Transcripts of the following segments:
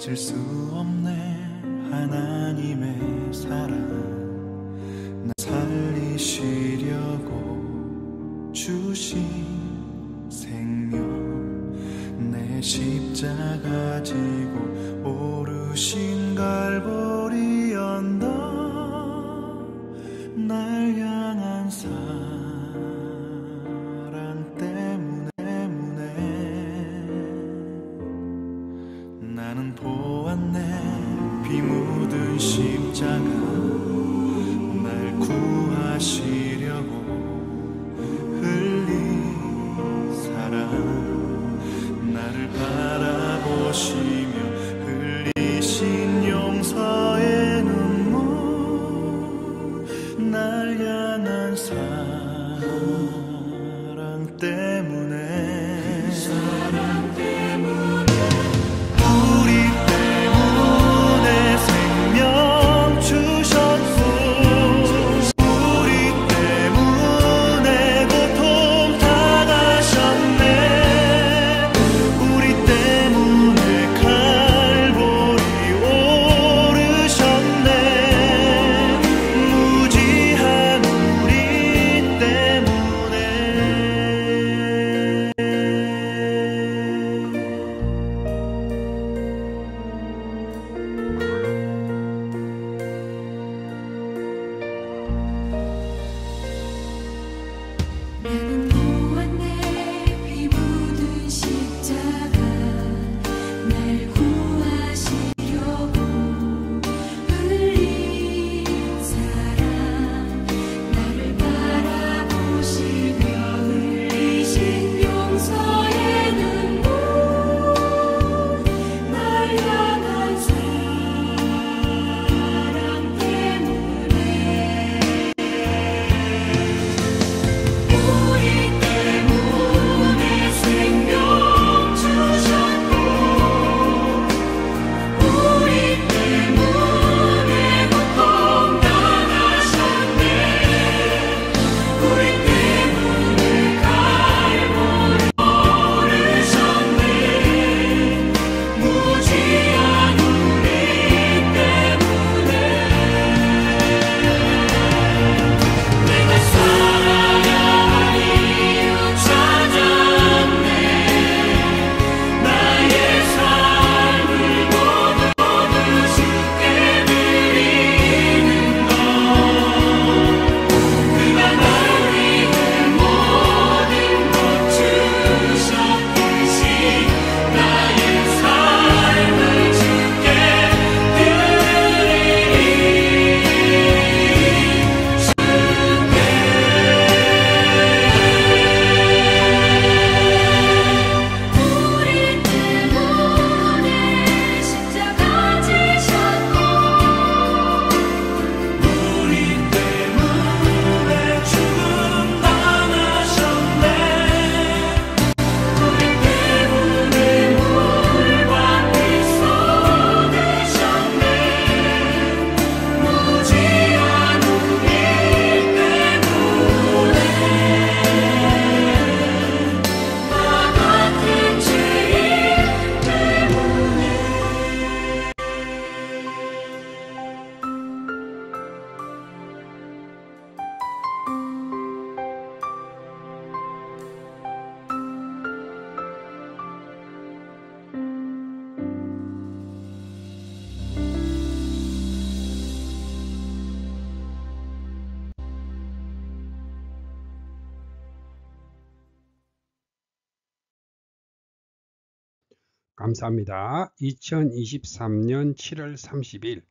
잊을 수 없네 하나님의 사랑. 나 살리시려고 주신 생명, 내 십자가 지고 오르신 갈보리 언덕, 날 향한 사랑 때문에 나는 보았네. 피 묻은 십자가 날 구하시려고 흘린 사랑, 나를 바라보시며 흘리신 용서의 눈물, 날 향한 사랑 때문에 감사합니다. 2023년 7월 30일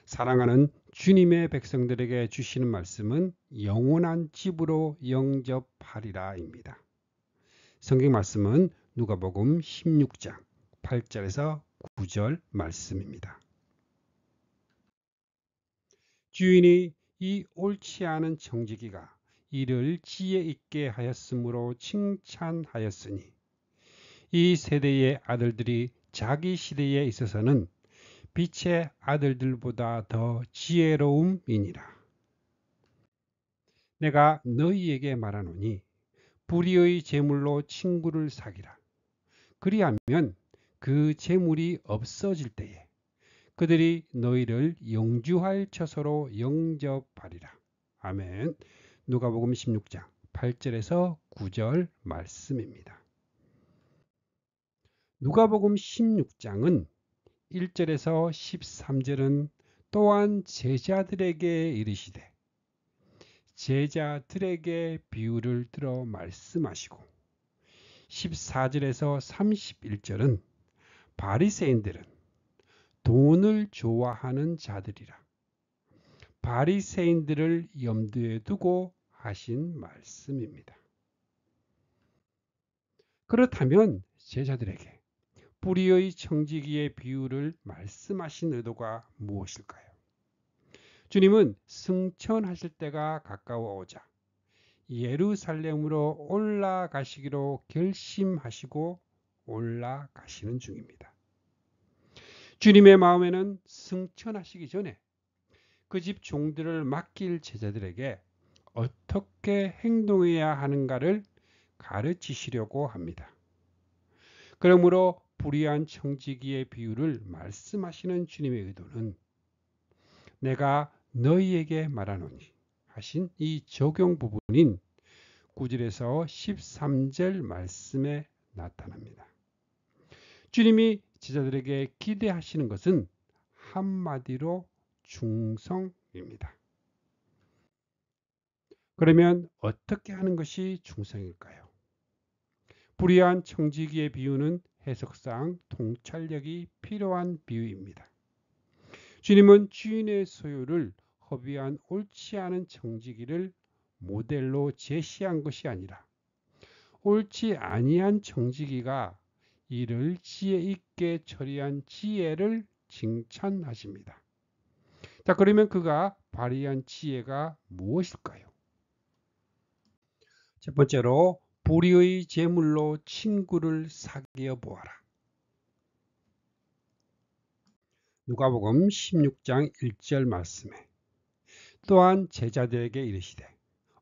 사랑하는 주님의 백성들에게 주시는 말씀은 영원한 집으로 영접하리라입니다. 성경 말씀은 누가복음 16장 8절에서 9절 말씀입니다. 주인이 이 옳지 않은 청지기가 이를 지혜 있게 하였으므로 칭찬하였으니 이 세대의 아들들이 자기 시대에 있어서는 빛의 아들들보다 더 지혜로움이니라. 내가 너희에게 말하노니 불의의 제물로 친구를 사귀라. 그리하면 그 재물이 없어질 때에 그들이 너희를 영주할 처소로 영접하리라. 아멘. 누가복음 16장 8절에서 9절 말씀입니다. 누가복음 16장은 1절에서 13절은 또한 제자들에게 이르시되 제자들에게 비유를 들어 말씀하시고 14절에서 31절은 바리새인들은 돈을 좋아하는 자들이라 바리새인들을 염두에 두고 하신 말씀입니다. 그렇다면 제자들에게 뿌리의 청지기의 비유를 말씀하신 의도가 무엇일까요? 주님은 승천하실 때가 가까워오자 예루살렘으로 올라가시기로 결심하시고 올라가시는 중입니다. 주님의 마음에는 승천하시기 전에 그 집 종들을 맡길 제자들에게 어떻게 행동해야 하는가를 가르치시려고 합니다. 그러므로 불의한 청지기의 비유를 말씀하시는 주님의 의도는 내가 너희에게 말하노니 하신 이 적용 부분인 9절에서 13절 말씀에 나타납니다. 주님이 제자들에게 기대하시는 것은 한마디로 충성입니다. 그러면 어떻게 하는 것이 충성일까요? 불의한 청지기의 비유는 해석상 통찰력이 필요한 비유입니다. 주님은 주인의 소유를 허비한 옳지 않은 청지기를 모델로 제시한 것이 아니라 옳지 아니한 청지기가 이를 지혜 있게 처리한 지혜를 칭찬하십니다. 자, 그러면 그가 발휘한 지혜가 무엇일까요? 첫 번째로 불의의 재물로 친구를 사귀어 보아라. 누가복음 16장 1절 말씀에 또한 제자들에게 이르시되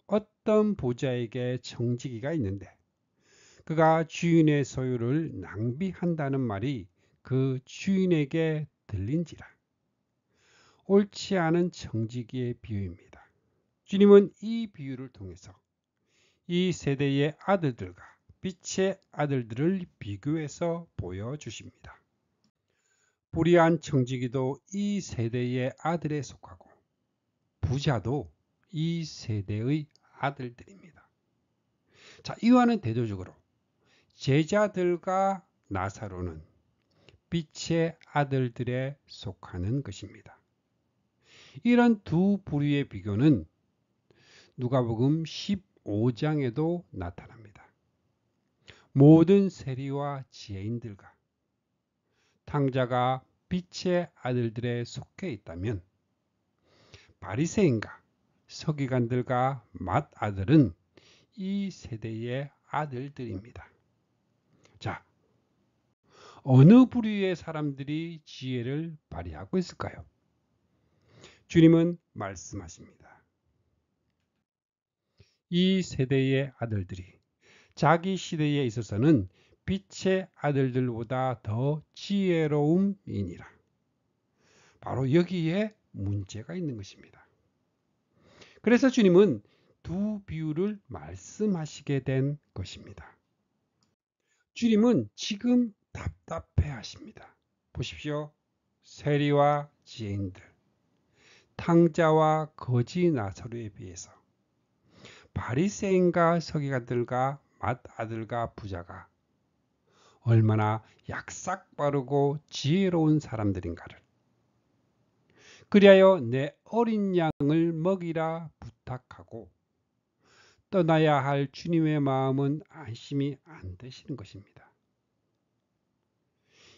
어떤 부자에게 청지기가 있는데 그가 주인의 소유를 낭비한다는 말이 그 주인에게 들린지라. 옳지 않은 청지기의 비유입니다. 주님은 이 비유를 통해서 이 세대의 아들들과 빛의 아들들을 비교해서 보여주십니다. 불의한 청지기도 이 세대의 아들에 속하고 부자도 이 세대의 아들들입니다. 자, 이와는 대조적으로 제자들과 나사로는 빛의 아들들에 속하는 것입니다. 이런 두 부류의 비교는 누가복음 15장에도 나타납니다. 모든 세리와 지혜인들과 탕자가 빛의 아들들에 속해 있다면 바리새인과 서기관들과 맏아들은 이 세대의 아들들입니다. 자, 어느 부류의 사람들이 지혜를 발휘하고 있을까요? 주님은 말씀하십니다. 이 세대의 아들들이 자기 시대에 있어서는 빛의 아들들보다 더 지혜로움이니라. 바로 여기에 문제가 있는 것입니다. 그래서 주님은 두 비유를 말씀하시게 된 것입니다. 주님은 지금 답답해 하십니다. 보십시오. 세리와 지혜인들, 탕자와 거지 나사로에 비해서 바리새인과 서기관들과 맏아들과 부자가 얼마나 약삭빠르고 지혜로운 사람들인가를, 그리하여 내 어린 양을 먹이라 부탁하고 떠나야 할 주님의 마음은 안심이 안 되시는 것입니다.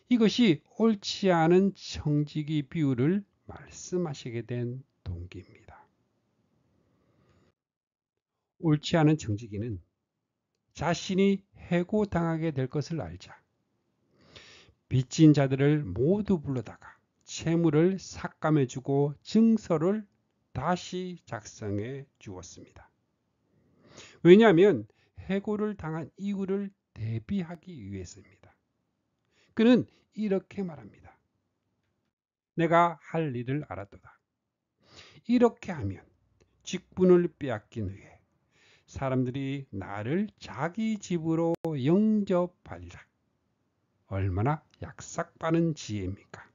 이것이 옳지 않은 청지기 비유를 말씀하시게 된 동기입니다. 옳지 않은 청지기는 자신이 해고당하게 될 것을 알자 빚진 자들을 모두 불러다가 채무를 삭감해주고 증서를 다시 작성해 주었습니다. 왜냐하면 해고를 당한 이후를 대비하기 위해서입니다. 그는 이렇게 말합니다. 내가 할 일을 알았도다. 이렇게 하면 직분을 빼앗긴 후에 사람들이 나를 자기 집으로 영접하리라. 얼마나 약삭빠른 지혜입니까?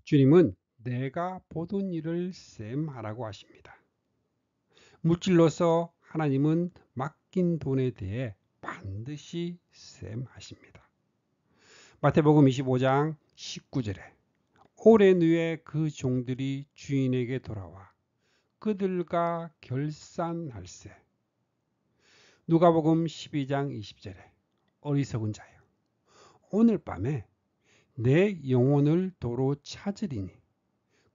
주님은 내가 보던 일을 셈하라고 하십니다. 물질로서 하나님은 맡긴 돈에 대해 반드시 셈하십니다. 마태복음 25장 19절에 오래 후에 그 종들이 주인에게 돌아와 그들과 결산할세. 누가복음 12장 20절에 어리석은 자여 오늘 밤에 내 영혼을 도로 찾으리니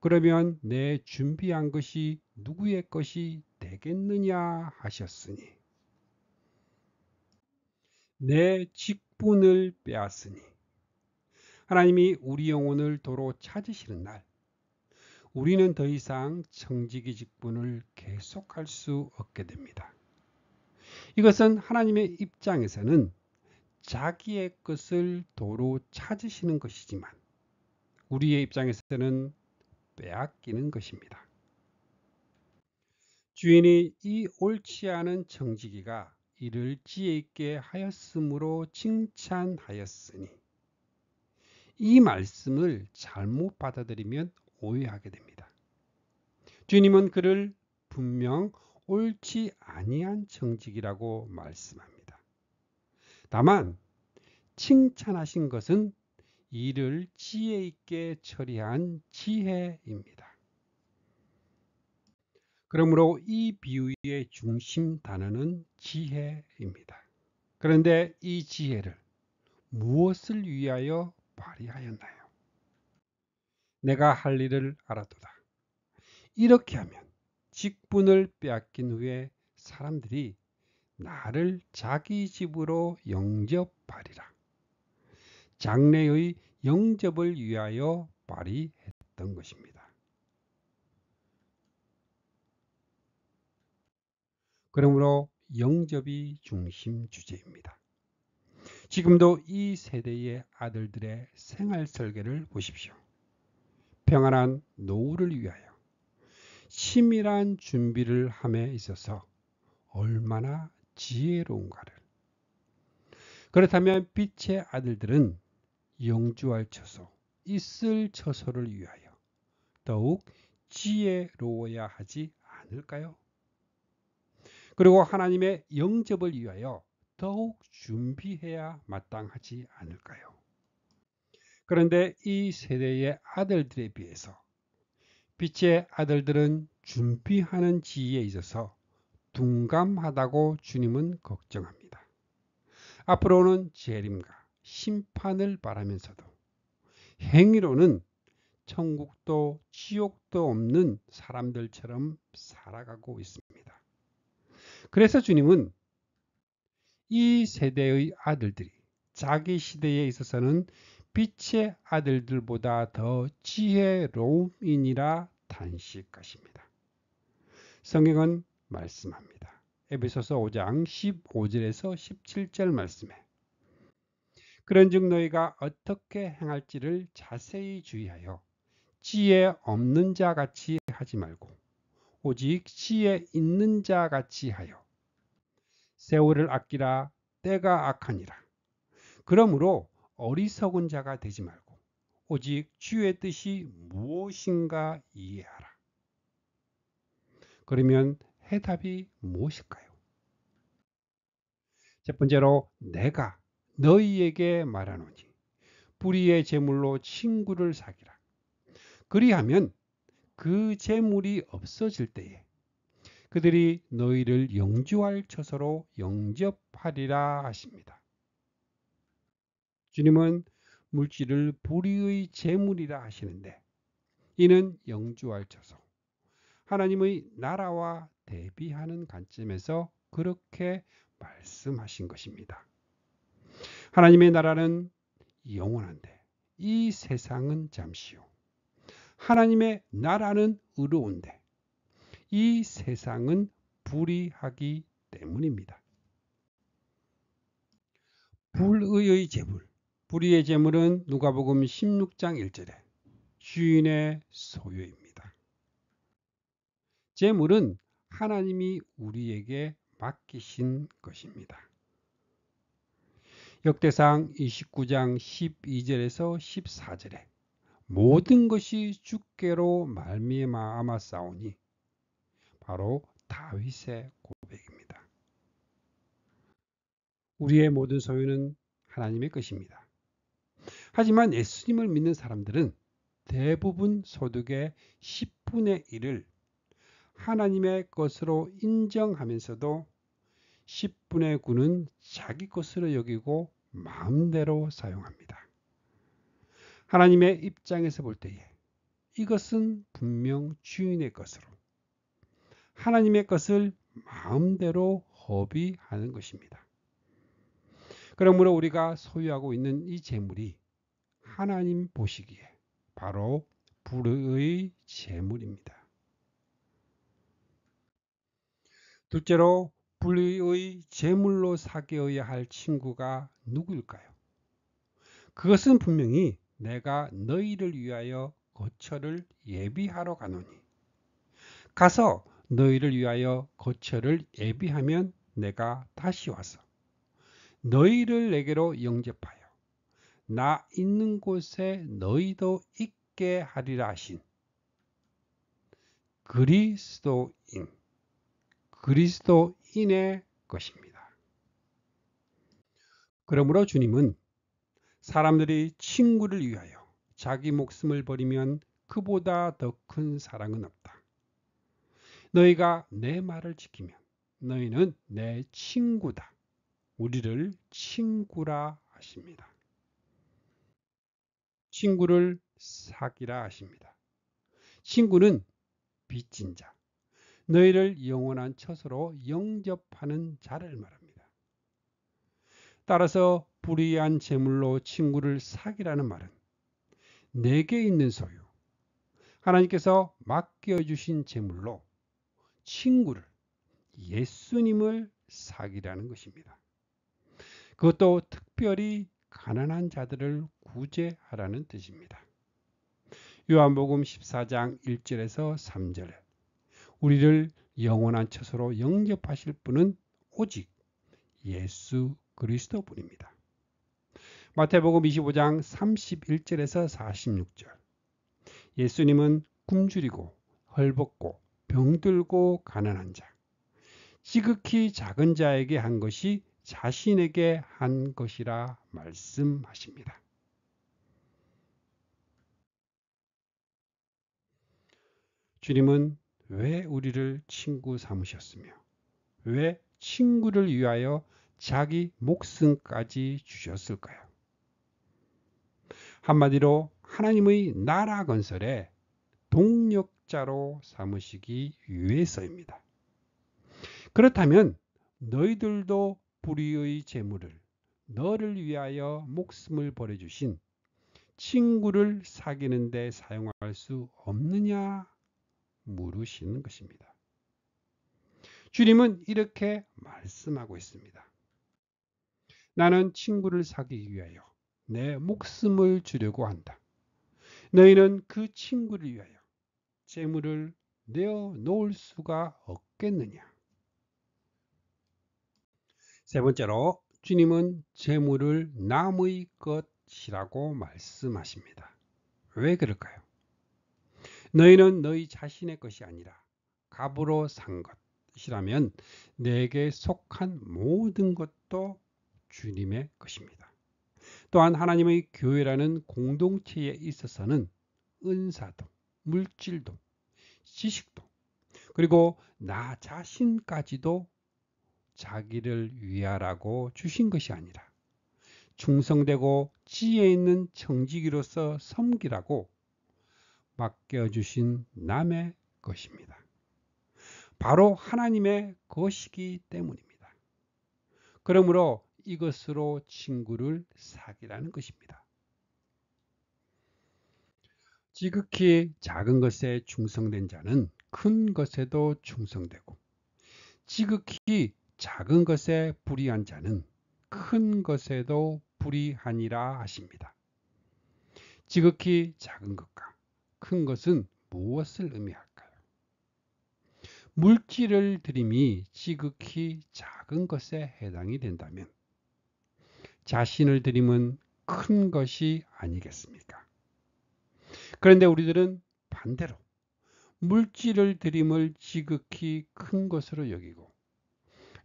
그러면 내 준비한 것이 누구의 것이 되겠느냐 하셨으니 내 직분을 빼앗으니 하나님이 우리 영혼을 도로 찾으시는 날 우리는 더 이상 청지기 직분을 계속할 수 없게 됩니다. 이것은 하나님의 입장에서는 자기의 것을 도로 찾으시는 것이지만 우리의 입장에서는 빼앗기는 것입니다. 주인이 이 옳지 않은 청지기가 이를 지혜 있게 하였으므로 칭찬하였으니 이 말씀을 잘못 받아들이면 오해하게 됩니다. 주님은 그를 분명 옳지 아니한 청지기라고 말씀합니다. 다만 칭찬하신 것은 이를 지혜 있게 처리한 지혜입니다. 그러므로 이 비유의 중심 단어는 지혜입니다. 그런데 이 지혜를 무엇을 위하여 발휘하였나요? 내가 할 일을 알았도다. 이렇게 하면 직분을 빼앗긴 후에 사람들이 나를 자기 집으로 영접하리라. 장래의 영접을 위하여 발휘했던 것입니다. 그러므로 영접이 중심 주제입니다. 지금도 이 세대의 아들들의 생활 설계를 보십시오. 평안한 노후를 위하여 치밀한 준비를 함에 있어서 얼마나 지혜로운가를. 그렇다면 빛의 아들들은 영주할 처소, 있을 처소를 위하여 더욱 지혜로워야 하지 않을까요? 그리고 하나님의 영접을 위하여 더욱 준비해야 마땅하지 않을까요? 그런데 이 세대의 아들들에 비해서 빛의 아들들은 준비하는 지혜에 있어서 둔감하다고 주님은 걱정합니다. 앞으로는 재림과 심판을 바라면서도 행위로는 천국도 지옥도 없는 사람들처럼 살아가고 있습니다. 그래서 주님은 이 세대의 아들들이 자기 시대에 있어서는 빛의 아들들보다 더 지혜로움이니라 탄식하십니다. 성경은 말씀합니다. 에베소서 5장 15절에서 17절 말씀에 그런즉 너희가 어떻게 행할지를 자세히 주의하여 지혜 없는 자 같이 하지 말고 오직 지혜 있는 자 같이 하여 세월을 아끼라. 때가 악하니라. 그러므로 어리석은 자가 되지 말고 오직 주의 뜻이 무엇인가 이해하라. 그러면 해답이 무엇일까요? 첫 번째로 내가 너희에게 말하노니 불의의 재물로 친구를 사귀라. 그리하면 그 재물이 없어질 때에 그들이 너희를 영주할 처소로 영접하리라 하십니다. 주님은 물질을 불의의 재물이라 하시는데 이는 영주할 처소, 하나님의 나라와 대비하는 관점에서 그렇게 말씀하신 것입니다. 하나님의 나라는 영원한데 이 세상은 잠시요. 하나님의 나라는 의로운데 이 세상은 불의하기 때문입니다. 불의의 재물, 불의의 재물은 누가복음 16장 1절에 주인의 소유입니다. 재물은 하나님이 우리에게 맡기신 것입니다. 역대상 29장 12절에서 14절에 모든 것이 주께로 말미암았사오니 바로 다윗의 고백입니다. 우리의 모든 소유는 하나님의 것입니다. 하지만 예수님을 믿는 사람들은 대부분 소득의 10분의 1을 하나님의 것으로 인정하면서도 10분의 9는 자기 것으로 여기고 마음대로 사용합니다. 하나님의 입장에서 볼 때에 이것은 분명 주인의 것으로 하나님의 것을 마음대로 허비하는 것입니다. 그러므로 우리가 소유하고 있는 이 재물이 하나님 보시기에 바로 불의의 재물입니다. 둘째로 불의의 재물로 사귀어야 할 친구가 누구일까요? 그것은 분명히 내가 너희를 위하여 거처를 예비하러 가노니 가서 너희를 위하여 거처를 예비하면 내가 다시 와서 너희를 내게로 영접하여 나 있는 곳에 너희도 있게 하리라 하신 그리스도인의 것입니다. 그러므로 주님은 사람들이 친구를 위하여 자기 목숨을 버리면 그보다 더 큰 사랑은 없다. 너희가 내 말을 지키면 너희는 내 친구다. 우리를 친구라 하십니다. 친구를 사귀라 하십니다. 친구는 빚진 자, 너희를 영원한 처소로 영접하는 자를 말합니다. 따라서 불의한 재물로 친구를 사귀라는 말은 내게 있는 소유, 하나님께서 맡겨주신 재물로 친구를, 예수님을 사귀라는 것입니다. 그것도 특별히 가난한 자들을 구제하라는 뜻입니다. 요한복음 14장 1절에서 3절에 우리를 영원한 처소로 영접하실 분은 오직 예수 그리스도뿐입니다. 마태복음 25장 31절에서 46절 예수님은 굶주리고 헐벗고 병들고 가난한 자, 지극히 작은 자에게 한 것이 자신에게 한 것이라 말씀하십니다. 주님은 왜 우리를 친구 삼으셨으며 왜 친구를 위하여 자기 목숨까지 주셨을까요? 한마디로 하나님의 나라 건설에 동력자로 삼으시기 위해서입니다. 그렇다면 너희들도 불의의 재물을 너를 위하여 목숨을 버려주신 친구를 사귀는 데 사용할 수 없느냐 물으시는 것입니다. 주님은 이렇게 말씀하고 있습니다. 나는 친구를 사귀기 위하여 내 목숨을 주려고 한다. 너희는 그 친구를 위하여 재물을 내어 놓을 수가 없겠느냐. 세 번째로 주님은 재물을 남의 것이라고 말씀하십니다. 왜 그럴까요? 너희는 너희 자신의 것이 아니라 값으로 산 것이라면 내게 속한 모든 것도 주님의 것입니다. 또한 하나님의 교회라는 공동체에 있어서는 은사도, 물질도, 지식도, 그리고 나 자신까지도 자기를 위하라고 주신 것이 아니라 충성되고 지혜 있는 청지기로서 섬기라고 맡겨주신 남의 것입니다. 바로 하나님의 것이기 때문입니다. 그러므로 이것으로 친구를 사귀라는 것입니다. 지극히 작은 것에 충성된 자는 큰 것에도 충성되고 지극히 작은 것에 불의한 자는 큰 것에도 불이하니라 하십니다. 지극히 작은 것과 큰 것은 무엇을 의미할까요? 물질을 드림이 지극히 작은 것에 해당이 된다면 자신을 드림은 큰 것이 아니겠습니까? 그런데 우리들은 반대로 물질을 드림을 지극히 큰 것으로 여기고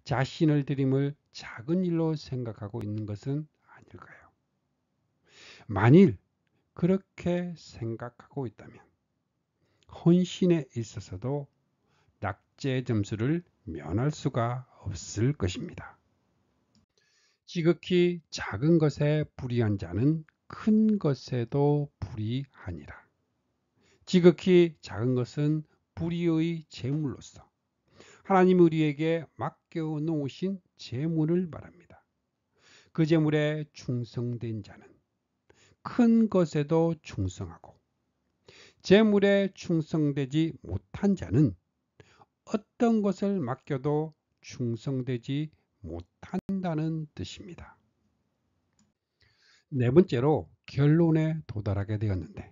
자신을 드림을 작은 일로 생각하고 있는 것은 아닐까요? 만일 그렇게 생각하고 있다면 헌신에 있어서도 낙제 점수를 면할 수가 없을 것입니다. 지극히 작은 것에 불의한 자는 큰 것에도 불의하니라. 지극히 작은 것은 불의의 재물로서 하나님이 우리에게 맡겨 놓으신 재물을 말합니다. 그 재물에 충성된 자는 큰 것에도 충성하고 재물에 충성되지 못한 자는 어떤 것을 맡겨도 충성되지 못한다는 뜻입니다. 네 번째로 결론에 도달하게 되었는데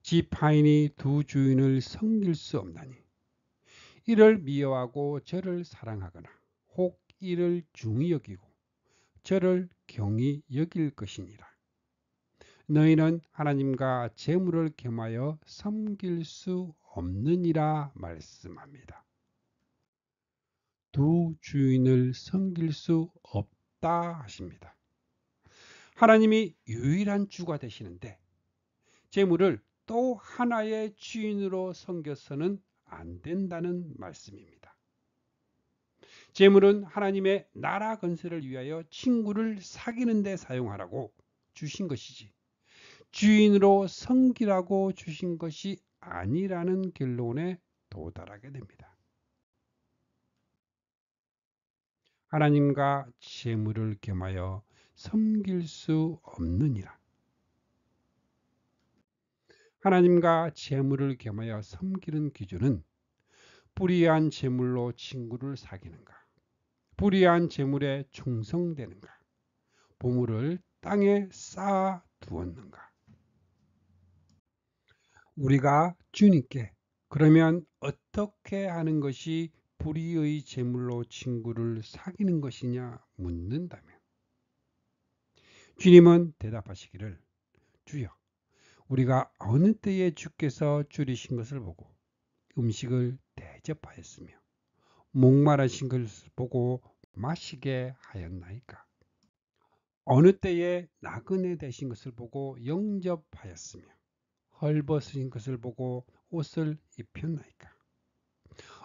지파인이 두 주인을 섬길 수 없나니 이를 미워하고 저를 사랑하거나 혹 이를 중히 여기고 저를 경히 여길 것이니라. 너희는 하나님과 재물을 겸하여 섬길 수 없느니라 말씀합니다. 두 주인을 섬길 수 없다 하십니다. 하나님이 유일한 주가 되시는데 재물을 또 하나의 주인으로 섬겨서는 안 된다는 말씀입니다. 재물은 하나님의 나라 건설을 위하여 친구를 사귀는 데 사용하라고 주신 것이지 주인으로 섬기라고 주신 것이 아니라는 결론에 도달하게 됩니다. 하나님과 재물을 겸하여 섬길 수 없느니라. 하나님과 재물을 겸하여 섬기는 기준은 불의한 재물로 친구를 사귀는가, 불의한 재물에 충성되는가, 보물을 땅에 쌓아 두었는가. 우리가 주님께 그러면 어떻게 하는 것이 불의의 재물로 친구를 사귀는 것이냐 묻는다면 주님은 대답하시기를 주여 우리가 어느 때에 주께서 줄이신 것을 보고 음식을 대접하였으며 목마르신 것을 보고 마시게 하였나이까? 어느 때에 나그네 되신 것을 보고 영접하였으며 헐벗으신 것을 보고 옷을 입혔나이까?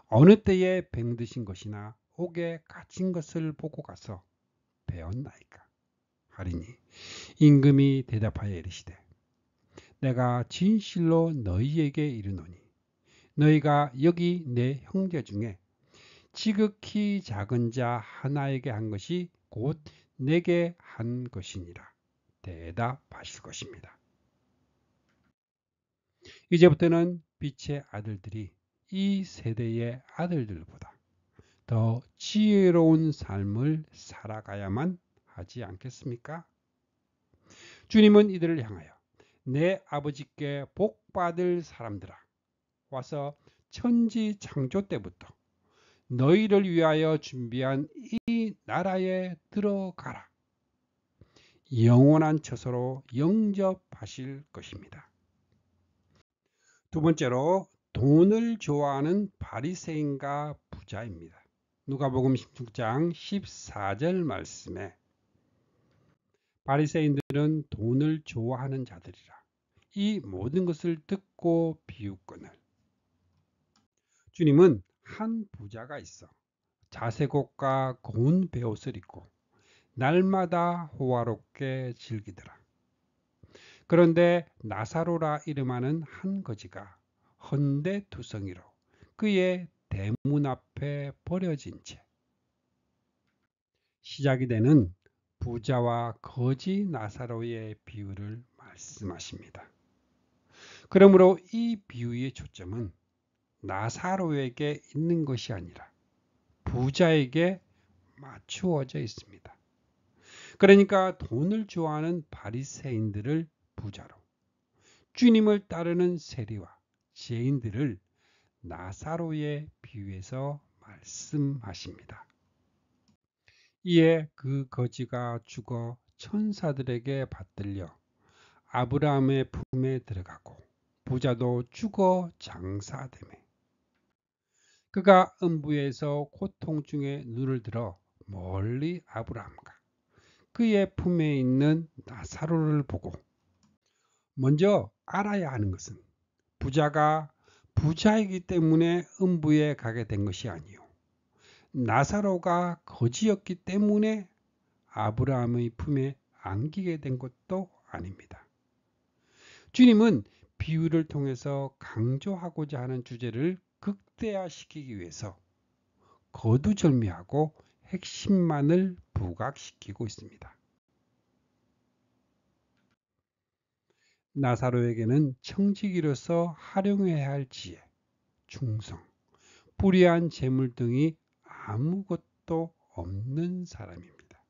어느 때에 병드신 것이나 옥에 갇힌 것을 보고 가서 배웠나이까? 하리니 임금이 대답하여 이르시되 내가 진실로 너희에게 이르노니 너희가 여기 내 형제 중에 지극히 작은 자 하나에게 한 것이 곧 내게 한 것이니라 대답하실 것입니다. 이제부터는 빛의 아들들이 이 세대의 아들들보다 더 지혜로운 삶을 살아가야만 하지 않겠습니까? 주님은 이들을 향하여 내 아버지께 복받을 사람들아 와서 천지 창조 때부터 너희를 위하여 준비한 이 나라에 들어가라. 영원한 처소로 영접하실 것입니다. 두 번째로 돈을 좋아하는 바리새인과 부자입니다. 누가복음 16장 14절 말씀에 바리새인들은 돈을 좋아하는 자들이라 이 모든 것을 듣고 비웃거늘 주님은 한 부자가 있어 자색옷과 고운 베옷을 입고 날마다 호화롭게 즐기더라. 그런데 나사로라 이름하는 한 거지가 헌데투성이로 그의 대문 앞에 버려진 채 시작이 되는 부자와 거지 나사로의 비유를 말씀하십니다. 그러므로 이 비유의 초점은 나사로에게 있는 것이 아니라 부자에게 맞추어져 있습니다. 그러니까 돈을 좋아하는 바리새인들을 부자로, 주님을 따르는 세리와 죄인들을 나사로에 비유해서 말씀하십니다. 이에 그 거지가 죽어 천사들에게 받들려 아브라함의 품에 들어가고 부자도 죽어 장사되매 그가 음부에서 고통 중에 눈을 들어 멀리 아브라함과 그의 품에 있는 나사로를 보고, 먼저 알아야 하는 것은 부자가 부자이기 때문에 음부에 가게 된 것이 아니요 나사로가 거지였기 때문에 아브라함의 품에 안기게 된 것도 아닙니다. 주님은 비유를 통해서 강조하고자 하는 주제를 극대화시키기 위해서 거두절미하고 핵심만을 부각시키고 있습니다. 나사로에게는 청지기로서 활용해야 할 지혜, 충성, 불의한 재물 등이 아무것도 없는 사람입니다.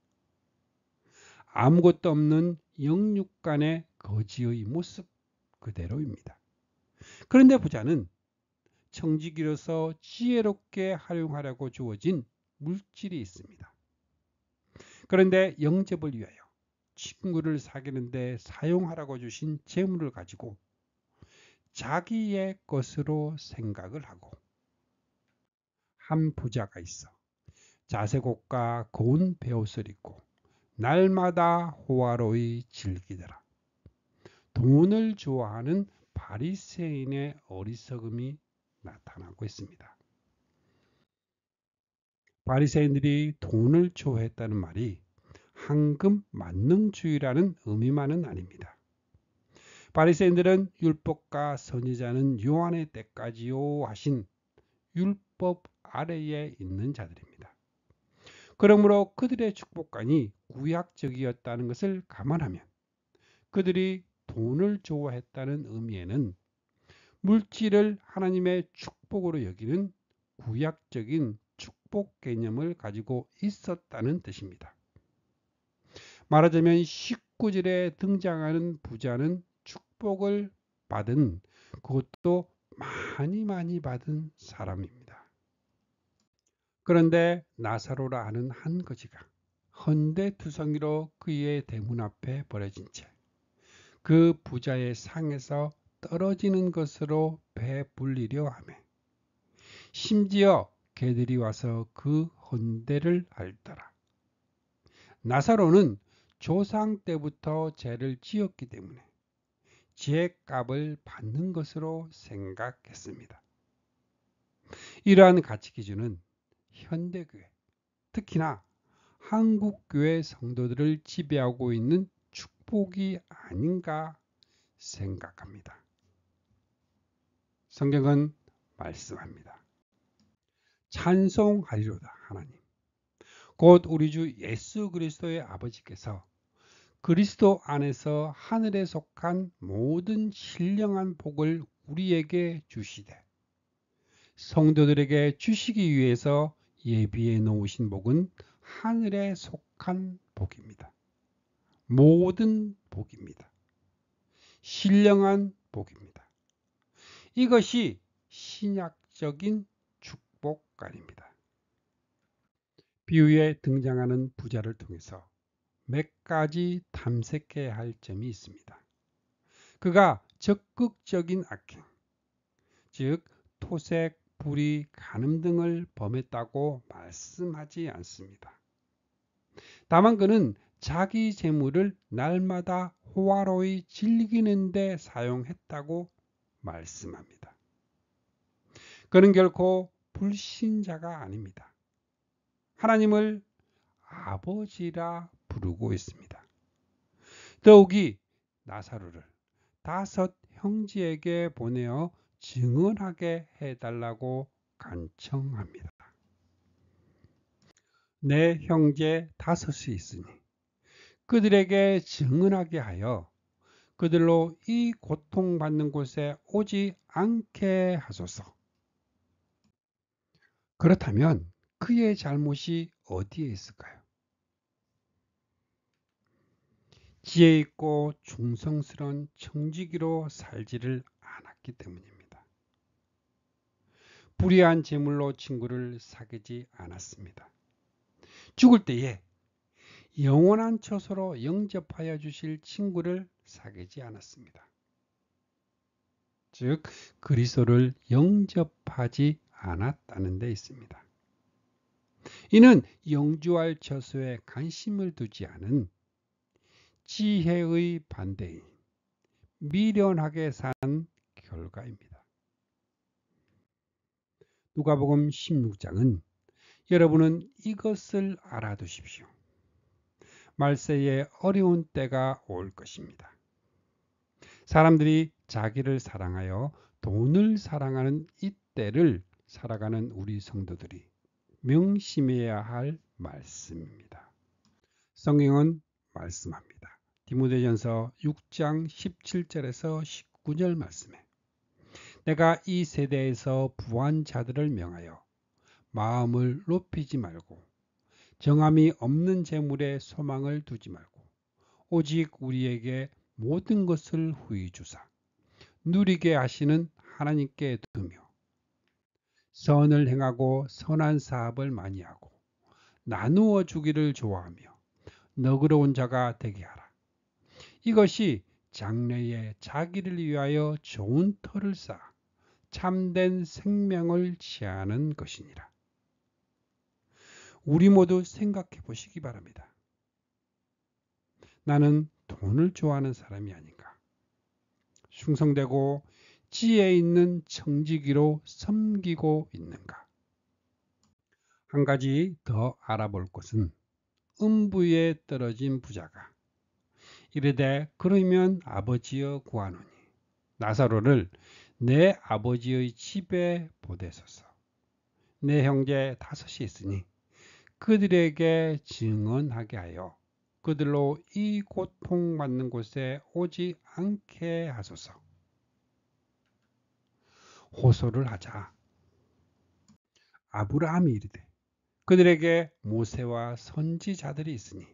아무것도 없는 영육간의 거지의 모습 그대로입니다. 그런데 부자는 청지기로서 지혜롭게 활용하려고 주어진 물질이 있습니다. 그런데 영접을 위하여 친구를 사귀는 데 사용하라고 주신 재물을 가지고 자기의 것으로 생각을 하고, 한 부자가 있어 자색옷과 고운 베옷을 입고 날마다 호화로이 즐기더라. 돈을 좋아하는 바리새인의 어리석음이 나타나고 있습니다. 바리새인들이 돈을 좋아했다는 말이 황금 만능주의라는 의미만은 아닙니다. 바리새인들은 율법과 선지자는 요한의 때까지요 하신 율법 아래에 있는 자들입니다. 그러므로 그들의 축복관이 구약적이었다는 것을 감안하면 그들이 돈을 좋아했다는 의미에는 물질을 하나님의 축복으로 여기는 구약적인 축복 개념을 가지고 있었다는 뜻입니다. 말하자면 19절에 등장하는 부자는 축복을 받은, 그것도 많이 받은 사람입니다. 그런데 나사로라 하는 한 거지가 헌데투성이로 그의 대문 앞에 버려진 채 그 부자의 상에서 떨어지는 것으로 배불리려 하며 심지어 개들이 와서 그 헌데를 핥더라. 나사로는 조상 때부터 죄를 지었기 때문에 죄값을 받는 것으로 생각했습니다. 이러한 가치 기준은 현대교회, 특히나 한국교회 성도들을 지배하고 있는 축복이 아닌가 생각합니다. 성경은 말씀합니다. 찬송하리로다 하나님, 곧 우리 주 예수 그리스도의 아버지께서 그리스도 안에서 하늘에 속한 모든 신령한 복을 우리에게 주시되 성도들에게 주시기 위해서 예비해 놓으신 복은 하늘에 속한 복입니다. 모든 복입니다. 신령한 복입니다. 이것이 신약적인 축복관입니다. 비유에 등장하는 부자를 통해서 몇 가지 탐색해야 할 점이 있습니다. 그가 적극적인 악행, 즉 토색, 불의, 간음 등을 범했다고 말씀하지 않습니다. 다만 그는 자기 재물을 날마다 호화로이 즐기는 데 사용했다고 말씀합니다. 그는 결코 불신자가 아닙니다. 하나님을 아버지라 부르고 있습니다. 더욱이 나사로를 5 형제에게 보내어 증언하게 해달라고 간청합니다. 내 형제 5이 있으니 그들에게 증언하게 하여 그들로 이 고통받는 곳에 오지 않게 하소서. 그렇다면 그의 잘못이 어디에 있을까요? 지혜 있고 충성스러운 청지기로 살지를 않았기 때문입니다. 불의한 재물로 친구를 사귀지 않았습니다. 죽을 때에 영원한 처소로 영접하여 주실 친구를 사귀지 않았습니다. 즉 그리스도를 영접하지 않았다는 데 있습니다. 이는 영주할 처소에 관심을 두지 않은 지혜의 반대인 미련하게 산 결과입니다. 누가복음 16장은 여러분은 이것을 알아두십시오. 말세에 어려운 때가 올 것입니다. 사람들이 자기를 사랑하여 돈을 사랑하는 이때를 살아가는 우리 성도들이 명심해야 할 말씀입니다. 성경은 말씀합니다. 디모데전서 6장 17절에서 19절 말씀에 내가 이 세대에서 부한 자들을 명하여 마음을 높이지 말고 정함이 없는 재물에 소망을 두지 말고 오직 우리에게 모든 것을 후히 주사 누리게 하시는 하나님께 두며 선을 행하고 선한 사업을 많이 하고 나누어 주기를 좋아하며 너그러운 자가 되게 하라. 이것이 장래에 자기를 위하여 좋은 터를 쌓아 참된 생명을 취하는 것이니라. 우리 모두 생각해 보시기 바랍니다. 나는 돈을 좋아하는 사람이 아닌가? 충성되고 지혜 있는 청지기로 섬기고 있는가? 한 가지 더 알아볼 것은 음부에 떨어진 부자가 이르되 그러면 아버지여 구하노니 나사로를 내 아버지의 집에 보내소서. 내 형제 5이 있으니 그들에게 증언하게 하여 그들로 이 고통받는 곳에 오지 않게 하소서. 호소를 하자. 아브라함이 이르되 그들에게 모세와 선지자들이 있으니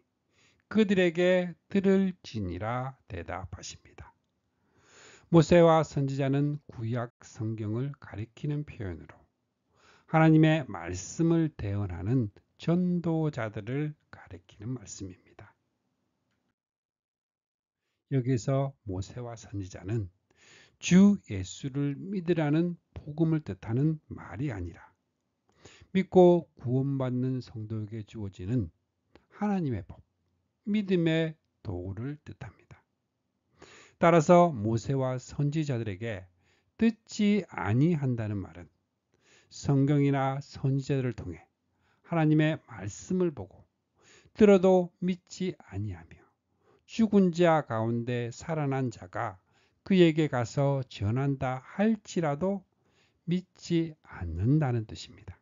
그들에게 들을지니라 대답하십니다. 모세와 선지자는 구약 성경을 가리키는 표현으로 하나님의 말씀을 대언하는 전도자들을 가리키는 말씀입니다. 여기서 모세와 선지자는 주 예수를 믿으라는 복음을 뜻하는 말이 아니라 믿고 구원받는 성도에게 주어지는 하나님의 법, 믿음의 도구를 뜻합니다. 따라서 모세와 선지자들에게 듣지 아니한다는 말은 성경이나 선지자들을 통해 하나님의 말씀을 보고 들어도 믿지 아니하며 죽은 자 가운데 살아난 자가 그에게 가서 전한다 할지라도 믿지 않는다는 뜻입니다.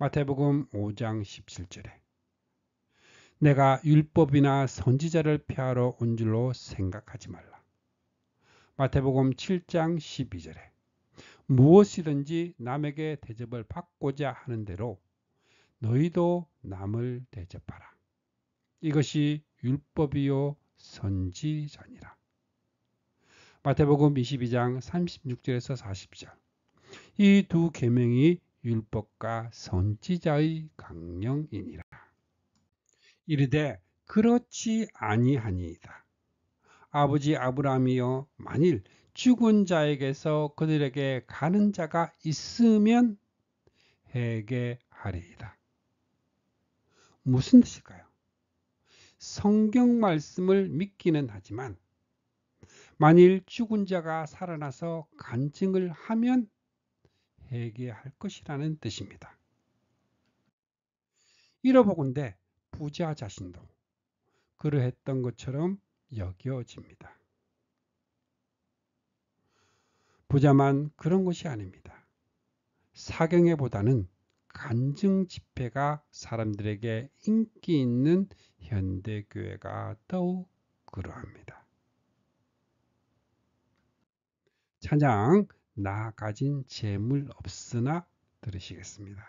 마태복음 5장 17절에 내가 율법이나 선지자를 폐하러 온 줄로 생각하지 말라. 마태복음 7장 12절에 무엇이든지 남에게 대접을 받고자 하는 대로 너희도 남을 대접하라. 이것이 율법이요 선지자니라. 마태복음 22장 36절에서 40절 이 두 계명이 율법과 선지자의 강령이니라. 이르되 그렇지 아니하니이다. 아버지 아브라함이여 만일 죽은 자에게서 그들에게 가는 자가 있으면 회개하리이다. 무슨 뜻일까요? 성경 말씀을 믿기는 하지만 만일 죽은 자가 살아나서 간증을 하면 회개할 것이라는 뜻입니다. 이러보건대 부자 자신도 그러했던 것처럼 여겨집니다. 부자만 그런 것이 아닙니다. 사경회보다는 간증 집회가 사람들에게 인기 있는 현대교회가 더욱 그러합니다. 찬양 나 가진 재물 없으나 들으시겠습니다.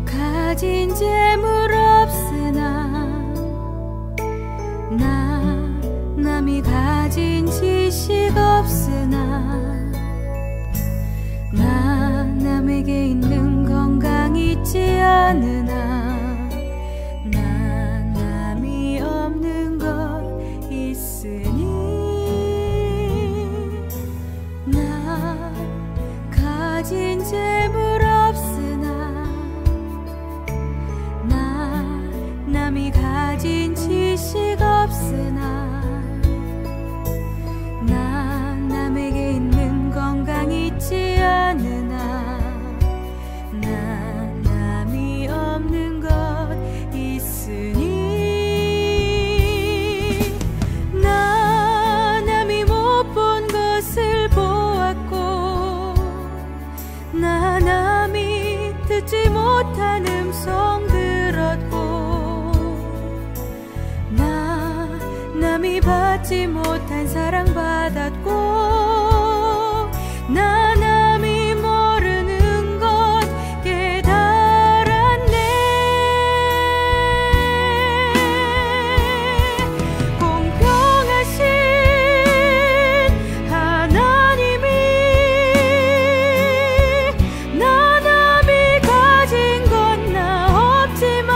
가진 재물 없으나 남이 가진 지식 없으나 남에게 있는 건강 있지 않으나 남이 없는 것 있으니 가진 재물 없으나 남이 가진 지식 없으나 남에게 있는 건강 있지 않으나 남이 없는 것 있으니 남이 못 본 것을 보았고 남이 듣지 못한 음성 들었고 남이 받지 못한 사랑 받았고 남이 모르는 것 깨달았네. 공평하신 하나님이 남이 가진 건 나 없지만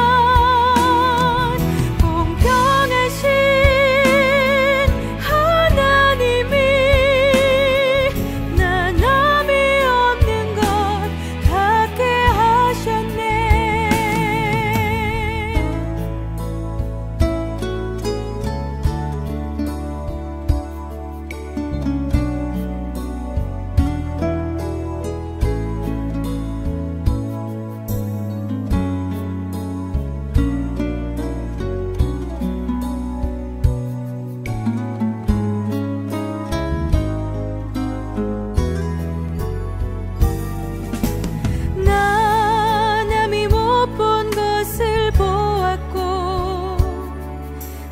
공평하신 하나님이 남이 없는 것 갖게 하셨네. 남이 못 본 것을 보았고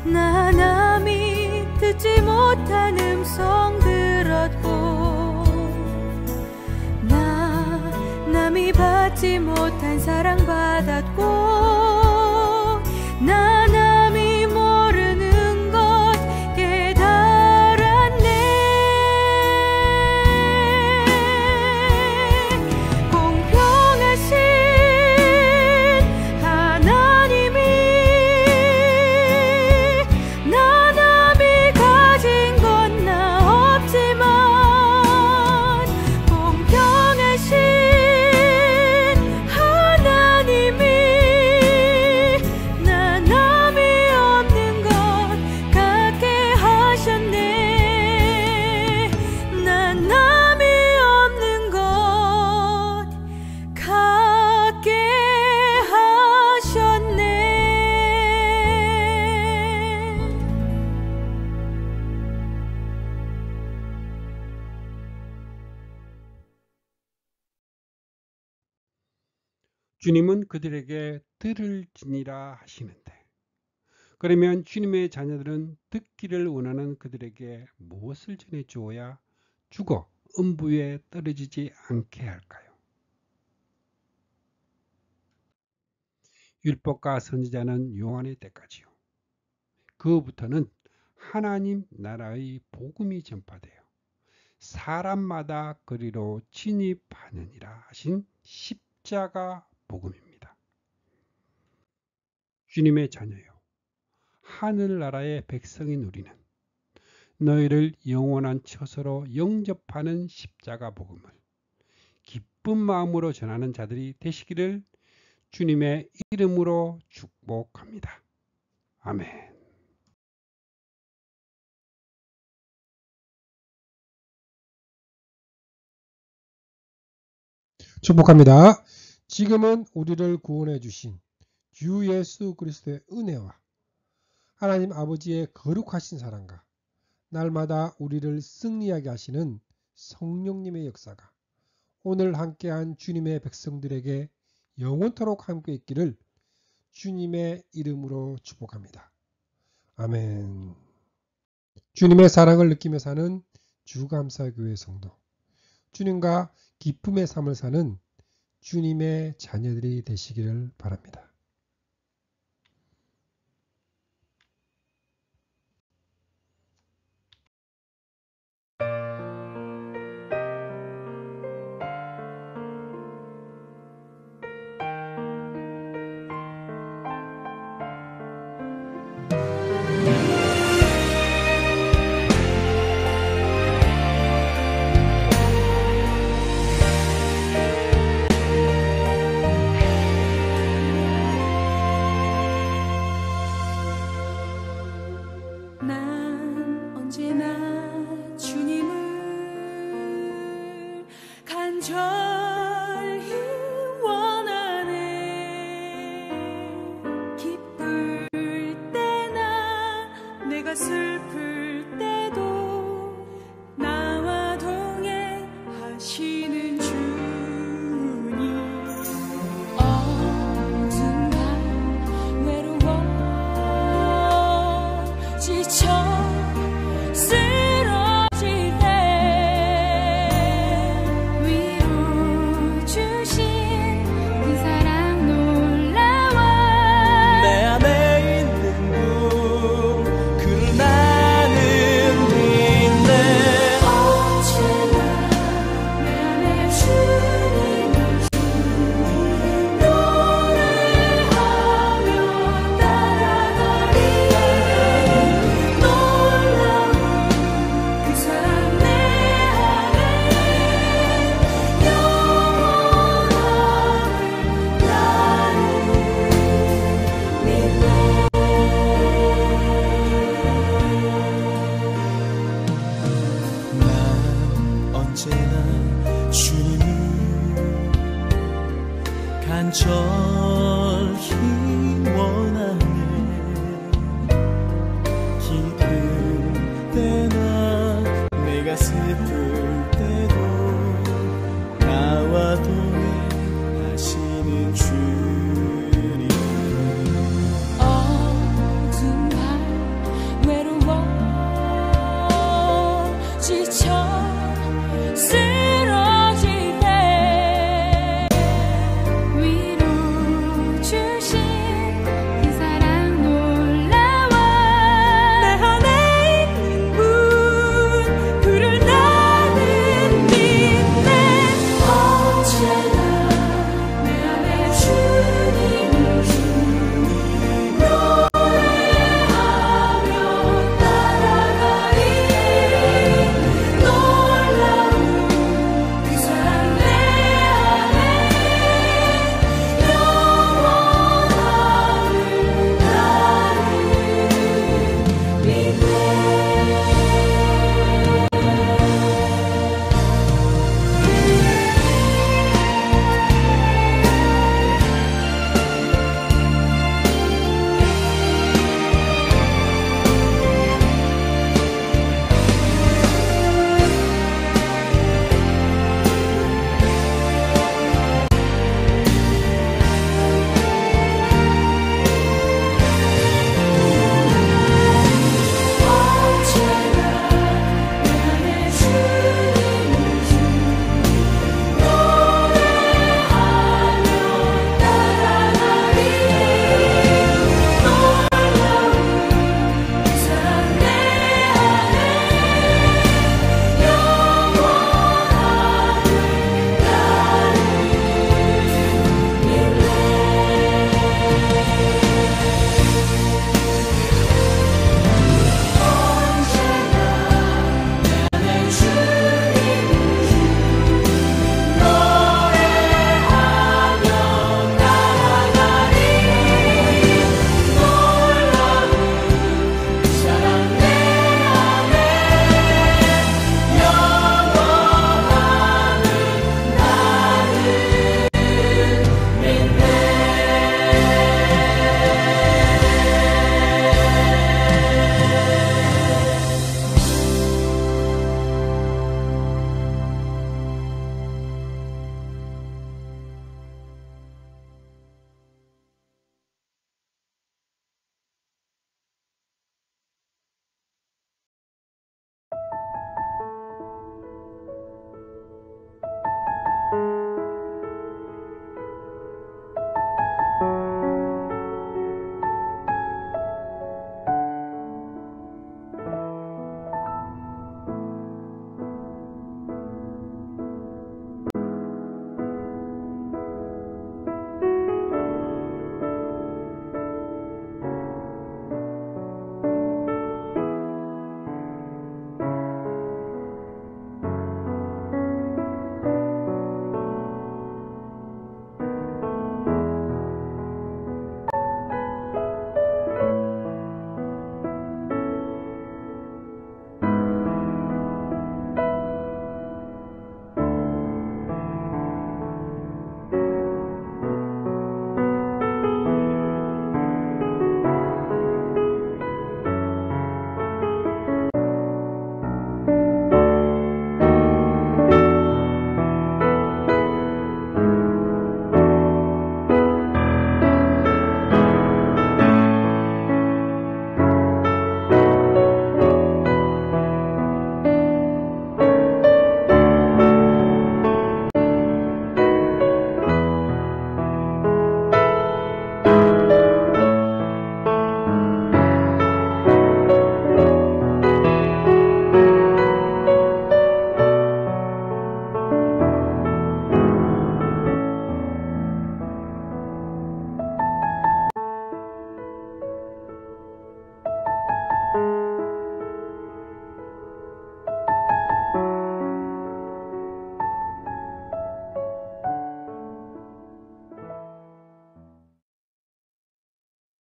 남이 듣지 못한 음성 들었고 남이 받지 못한 사랑 받았고 남이 모르는 것 깨달았네. 공평하신 하나님이 남이 가진 건 나 없지만 공평하신 하나님이 남이 없는 것 갖게 하셨네. 남이 없는 것 갖게 하셨네. 주님은 그들에게 들을 지니라 하시는데, 그러면 주님의 자녀들은 듣기를 원하는 그들에게 무엇을 전해 주어야 죽어 음부에 떨어지지 않게 할까요? 율법과 선지자는 요한의 때까지요. 그후부터는 하나님 나라의 복음이 전파되어 사람마다 그리로 진입하느니라 하신 십자가 복음입니다. 주님의 자녀요, 하늘나라의 백성인 우리는 너희를 영원한 처소로 영접하는 십자가 복음을 기쁜 마음으로 전하는 자들이 되시기를 주님의 이름으로 축복합니다. 아멘. 축복합니다. 지금은 우리를 구원해 주신 주 예수 그리스도의 은혜와 하나님 아버지의 거룩하신 사랑과 날마다 우리를 승리하게 하시는 성령님의 역사가 오늘 함께한 주님의 백성들에게 영원토록 함께 있기를 주님의 이름으로 축복합니다. 아멘. 주님의 사랑을 느끼며 사는 주감사교회 성도, 주님과 기쁨의 삶을 사는 주님의 자녀들이 되시기를 바랍니다. 난 언제나 주님을 간절히 원하네. 기쁠 때나 내가 슬플